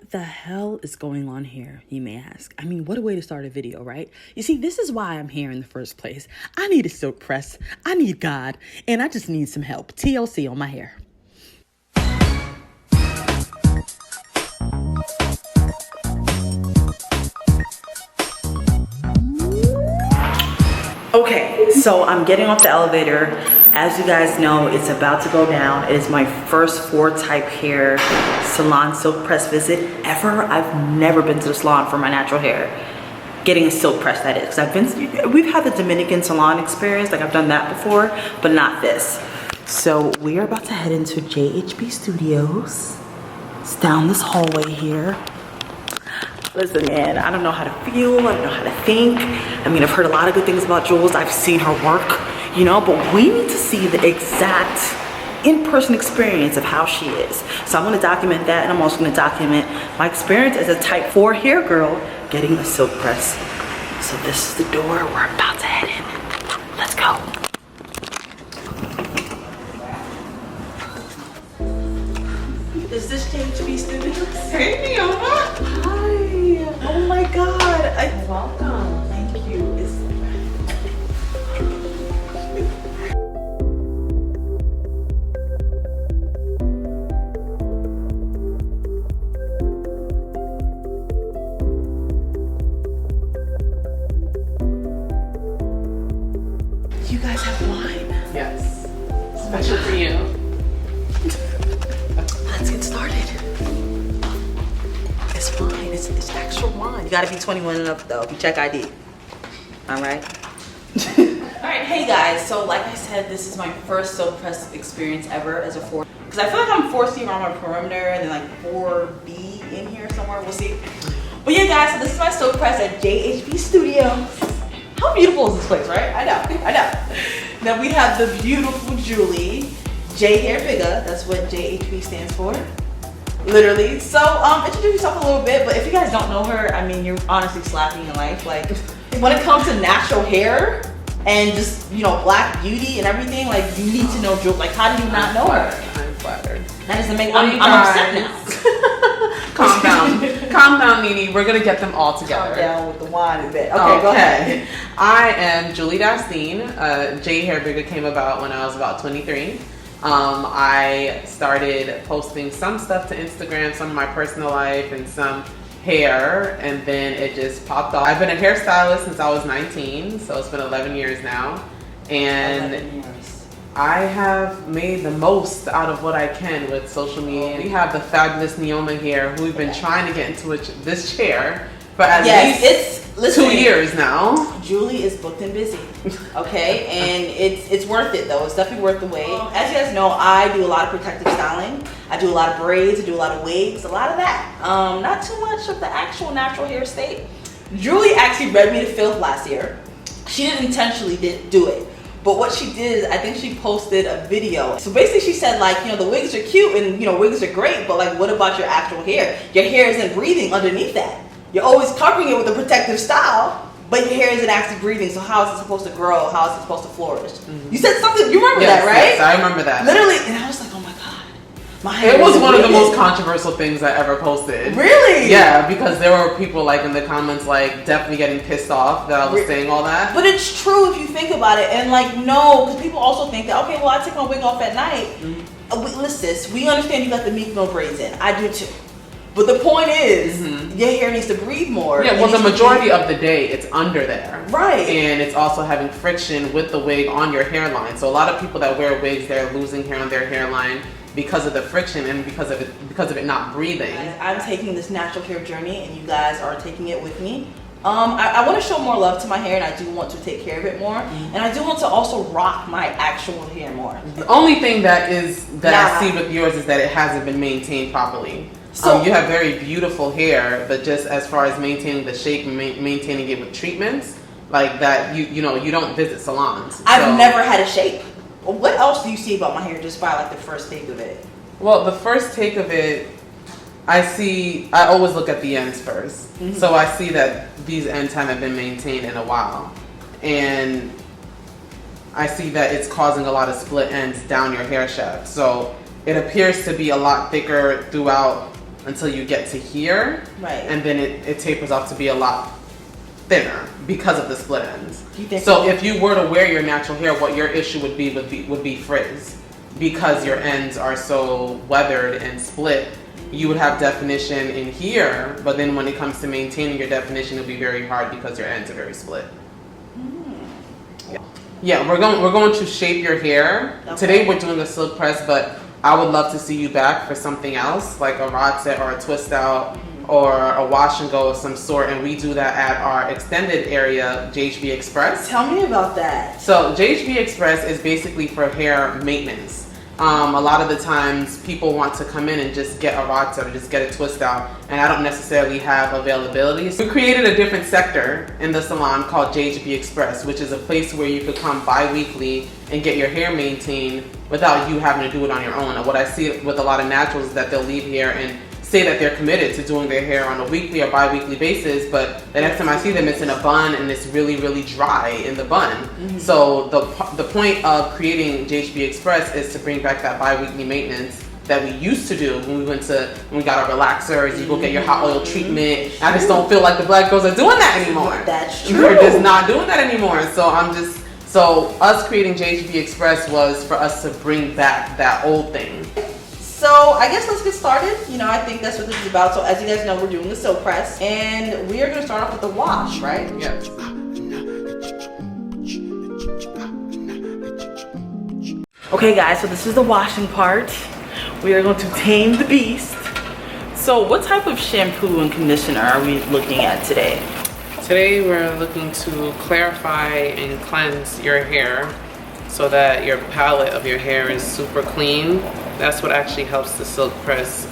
What the hell is going on here, you may ask? I mean, what a way to start a video, right? You see, this is why I'm here in the first place. I need a silk press, I need God, and I just need some help. TLC on my hair. Okay, so I'm getting off the elevator. As you guys know, it's about to go down. It is my first 4-type hair salon silk press visit ever. I've never been to the salon for my natural hair. Getting a silk press, that is. Because we've had the Dominican salon experience, like I've done that before, but not this. So we are about to head into JHB Studios. It's down this hallway here. Listen, man, I don't know how to feel, I don't know how to think. I mean, I've heard a lot of good things about Jules. I've seen her work, you know, but we need to see the exact in-person experience of how she is. So I'm gonna document that, and I'm also gonna document my experience as a type 4 hair girl getting a silk press. So this is the door we're about to head in. Let's go. Is this JHB Studios? Hey, Nneoma. Hi. Oh my God. Welcome. Thank you. You guys have wine? Yes. Special for you. Let's get started. It's wine. It's actual wine. You gotta be 21 and up though. You check ID. All right. All right. Hey guys. So like I said, this is my first silk press experience ever as a 4. Because I feel like I'm 4C around my perimeter and then like 4B in here somewhere. We'll see. But yeah, guys. So this is my silk press at JHB Studios. How beautiful is this place, right? I know. Then we have the beautiful Julie. J Hair Bigger, that's what JHB stands for. Literally. So, introduce yourself a little bit, but if you guys don't know her, I mean, you're honestly slapping in life. Like, when it comes to natural hair and just, you know, black beauty and everything, like, you need to know Julie. Like, how did you not know her? I'm flattered. That is amazing. I'm upset now. Calm down. Calm down, Nene. We're going to get them all together. Calm down with the wine a bit. Okay, go ahead. I am Julie Dastine. J Hair Bigger came about when I was about 23. I started posting some stuff to Instagram, some of my personal life and some hair, and then it just popped off. I've been a hairstylist since I was 19, so it's been 11 years now. And I have made the most out of what I can with social media. We have the fabulous Nneoma here, who we've been trying to get into this chair for at least 2 years now. Julie is booked and busy, okay? And it's worth it though. It's definitely worth the wait. As you guys know, I do a lot of protective styling. I do a lot of braids, I do a lot of wigs, a lot of that. Not too much of the actual natural hair state. Julie actually read me to filth last year. She didn't intentionally do it. But what she did is, I think she posted a video. So basically she said, like, you know, the wigs are cute and, you know, wigs are great, but like, what about your actual hair? Your hair isn't breathing underneath that. You're always covering it with a protective style, but your hair isn't actually breathing. So how is it supposed to grow? How is it supposed to flourish? Mm-hmm. You said something, you remember that, right? Yes, I remember that. Literally, and I was like, oh my God. My hair it was one of the most controversial things I ever posted. Really? Yeah, because there were people like in the comments like definitely getting pissed off that I was saying all that. But it's true if you think about it, and like no, because people also think that, okay, well I take my wig off at night. Mm-hmm. Listen, we understand you got the meek no braids in. I do too. But the point is, your hair needs to breathe more. Yeah, well, the majority of the day, it's under there. Right. And it's also having friction with the wig on your hairline. So a lot of people that wear wigs, they're losing hair on their hairline because of the friction and because of it not breathing. I'm taking this natural hair journey, and you guys are taking it with me. I want to show more love to my hair, and I do want to take care of it more, and I do want to also rock my actual hair more. The only thing that I see with yours is that it hasn't been maintained properly. So you have very beautiful hair, but just as far as maintaining the shape and maintaining it with treatments like that, you know, you don't visit salons. I've never had a shape. What else do you see about my hair just by like the first take of it? Well, the first take of it, I always look at the ends first. Mm-hmm. So I see that these ends haven't been maintained in a while. And I see that it's causing a lot of split ends down your hair shaft. So it appears to be a lot thicker throughout until you get to here. Right. And then it tapers off to be a lot thinner because of the split ends. Do you think so if you were to wear your natural hair, what your issue would be frizz, because your ends are so weathered and split. You would have definition in here, but then when it comes to maintaining your definition, it'll be very hard because your ends are very split. Yeah, we're going to shape your hair. Okay. Today we're doing a silk press, but I would love to see you back for something else, like a rod set or a twist out or a wash and go of some sort, and we do that at our extended area, JHB Express. Tell me about that. So JHB Express is basically for hair maintenance. A lot of the times people want to come in and just get a rod set or just get a twist out, and I don't necessarily have availability. So we created a different sector in the salon called JHB Express, which is a place where you could come bi-weekly and get your hair maintained without you having to do it on your own. And what I see with a lot of naturals is that they'll leave here and say that they're committed to doing their hair on a weekly or bi-weekly basis, but the next time I see them, it's in a bun and it's really, really dry in the bun. So the point of creating JHB Express is to bring back that bi-weekly maintenance that we used to do when we got our relaxers. You go get your hot oil treatment. I just don't feel like the black girls are doing that anymore. That's true. We're just not doing that anymore. So us creating JHB Express was for us to bring back that old thing. So I guess let's get started. You know, I think that's what this is about. So as you guys know, we're doing the silk press, and we are going to start off with the wash, right? Yes. Okay guys, so this is the washing part. We are going to tame the beast. So what type of shampoo and conditioner are we looking at today? Today we're looking to clarify and cleanse your hair so that your palette of your hair is super clean. That's what actually helps the silk press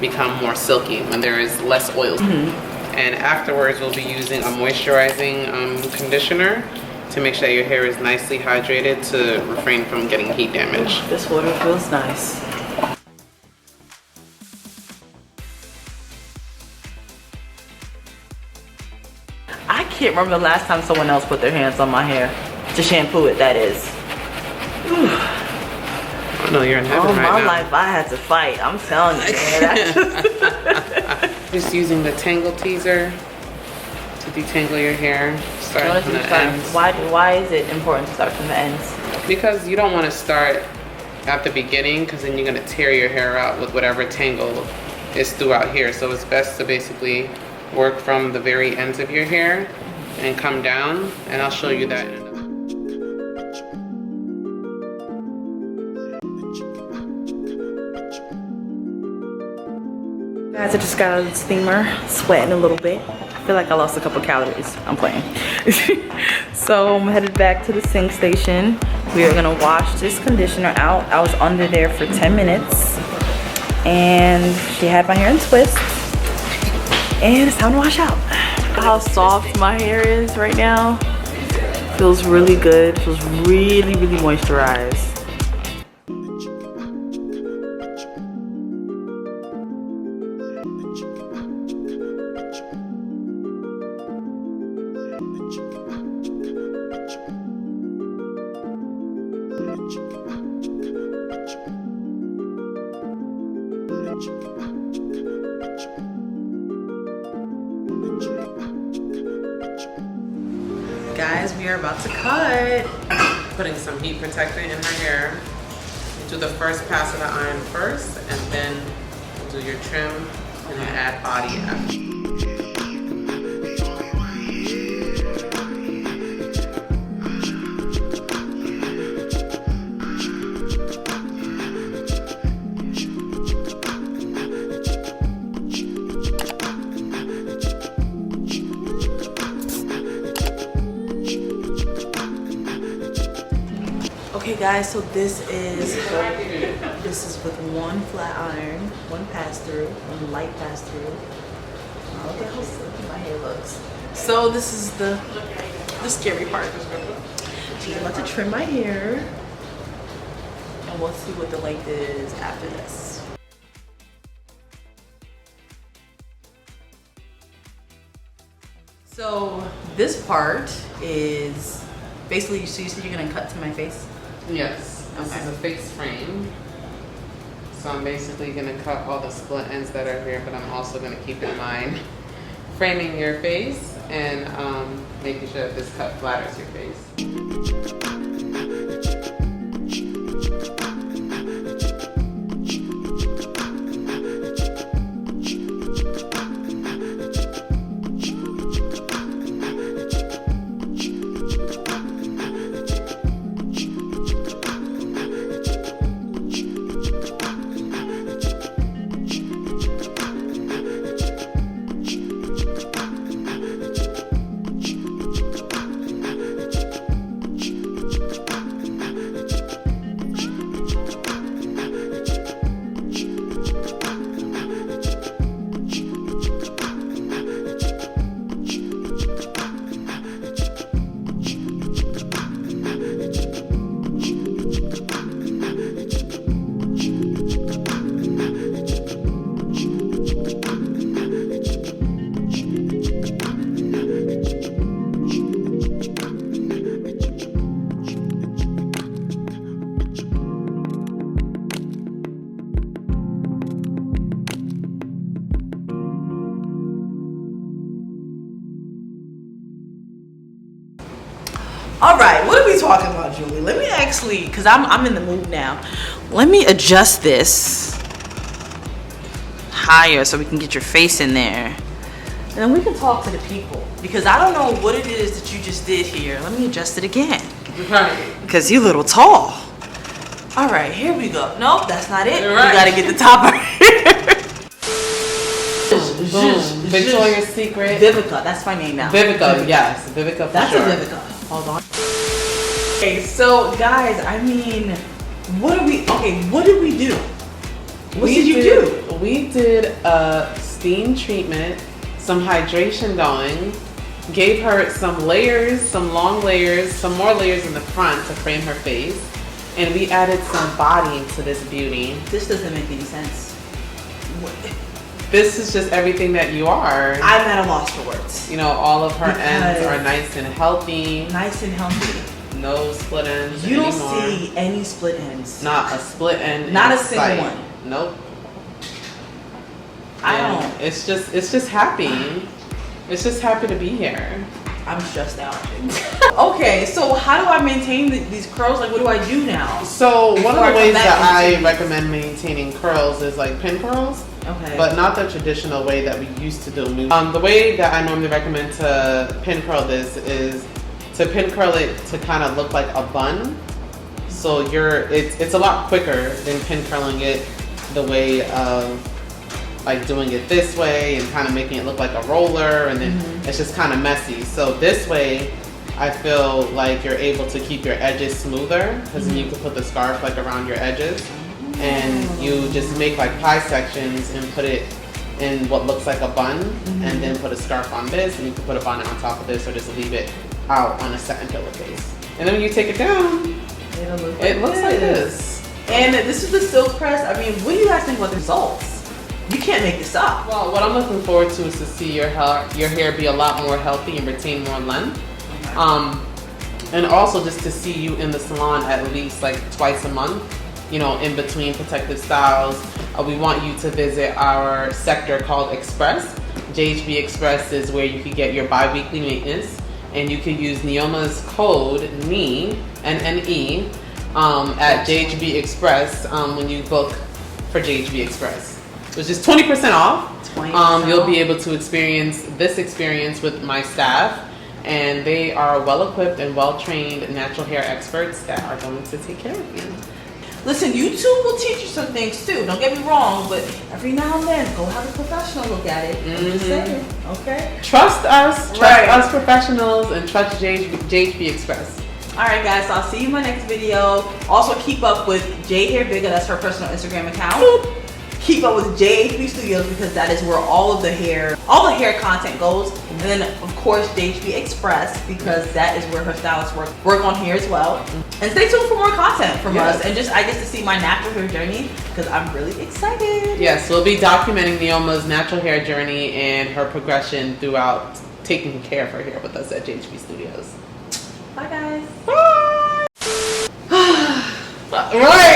become more silky when there is less oil. And afterwards we'll be using a moisturizing conditioner to make sure that your hair is nicely hydrated to refrain from getting heat damage. This water feels nice. I can't remember the last time someone else put their hands on my hair to shampoo it, that is. I know you're in heaven right now. All my life I had to fight. I'm telling you, man. Just using the tangle teaser to detangle your hair, starting from the ends. Why is it important to start from the ends? Because you don't want to start at the beginning, because then you're going to tear your hair out with whatever tangle is throughout here. So it's best to basically work from the very ends of your hair and come down, and I'll show you that in a Guys, I just got out of the steamer, sweating a little bit. I feel like I lost a couple calories. I'm playing. So I'm headed back to the sink station. We are gonna wash this conditioner out. I was under there for 10 minutes. And she had my hair in twists. And it's time to wash out. How soft my hair is right now. Feels really good. Feels really, really moisturized. Guys, we are about to cut. putting some heat protector in her hair. Do the first pass of the iron first, and then do your trim, and then add body after. Okay guys, so this is with one flat iron, one pass through, one light pass through. Look at how silky my hair looks. So this is the scary part. She's about to trim my hair, and we'll see what the length is after this. So this part is basically, so you said you're gonna cut to my face? Yes, this Okay. is a fixed frame. So I'm basically gonna cut all the split ends that are here, but I'm also gonna keep in mind framing your face and making sure that this cut flatters your face. All right, what are we talking about, Julie? Let me actually, because I'm in the mood now. Let me adjust this higher so we can get your face in there. And then we can talk to the people. Because I don't know what it is that you just did here. Let me adjust it again. Right. Because you're a little tall. All right, here we go. Nope, that's not it. You're right. We got to get the top right here. Boom. Victoria's Secret. Vivica, that's my name now. Vivica, yes. Vivica for That's sure. a Vivica. Hold on. Okay, so guys, I mean, what did we do? What did you do? We did a steam treatment, some hydration going, gave her some layers, some long layers, some more layers in the front to frame her face, and we added some body to this beauty. This doesn't make any sense. This is just everything that you are. I'm at a loss for words. You know, all of her Because ends are nice and healthy. Nice and healthy. No split ends You don't anymore. see any split ends. Not a split end. Not in a single sight. one. Nope. I And don't. It's just happy. It's just happy to be here. I'm stressed out. Okay, so how do I maintain these curls? Like, what do I do now? So one Before of the I ways come that back I into- recommend maintaining curls is like pin curls, Okay. but not the traditional way that we used to do. The way that I normally recommend to pin curl this is to pin curl it to kind of look like a bun. So it's a lot quicker than pin curling it the way of like doing it this way and kind of making it look like a roller, and then it's just kind of messy. So this way, I feel like you're able to keep your edges smoother, because then you can put the scarf like around your edges, and you just make like pie sections and put it in what looks like a bun, and then put a scarf on this, and you can put a bonnet on top of this, or just leave it out on a satin pillowcase. And then when you take it down, it looks like this. And this is the silk press. I mean, what do you guys think about the results? You can't make this up. Well, what I'm looking forward to is to see your hair be a lot more healthy and retain more length. And also just to see you in the salon at least like twice a month, you know, in between protective styles. We want you to visit our sector called Express. JHB Express is where you can get your bi-weekly maintenance, and you can use Nneoma's code NE, N-N-E, at JHB Express when you book for JHB Express. Which is 20% off. 20% You'll off. be able to experience this experience with my staff, and they are well-equipped and well-trained natural hair experts that are going to take care of you. Listen, YouTube will teach you some things too. Don't get me wrong, but every now and then, go have a professional look at it. I'm just saying, okay? Trust us, Right. us professionals, and trust JHB Express. All right, guys, so I'll see you in my next video. Also, keep up with J Hair Bigger. That's her personal Instagram account. Keep up with JHB Studios, because that is where all the hair content goes. And then, of course, JHB Express, because that is where her stylists work on hair as well. And stay tuned for more content from us. And just, I get to see my natural hair journey, because I'm really excited. Yes, we'll be documenting Nneoma's natural hair journey and her progression throughout taking care of her hair with us at JHB Studios. Bye, guys. Bye! Right.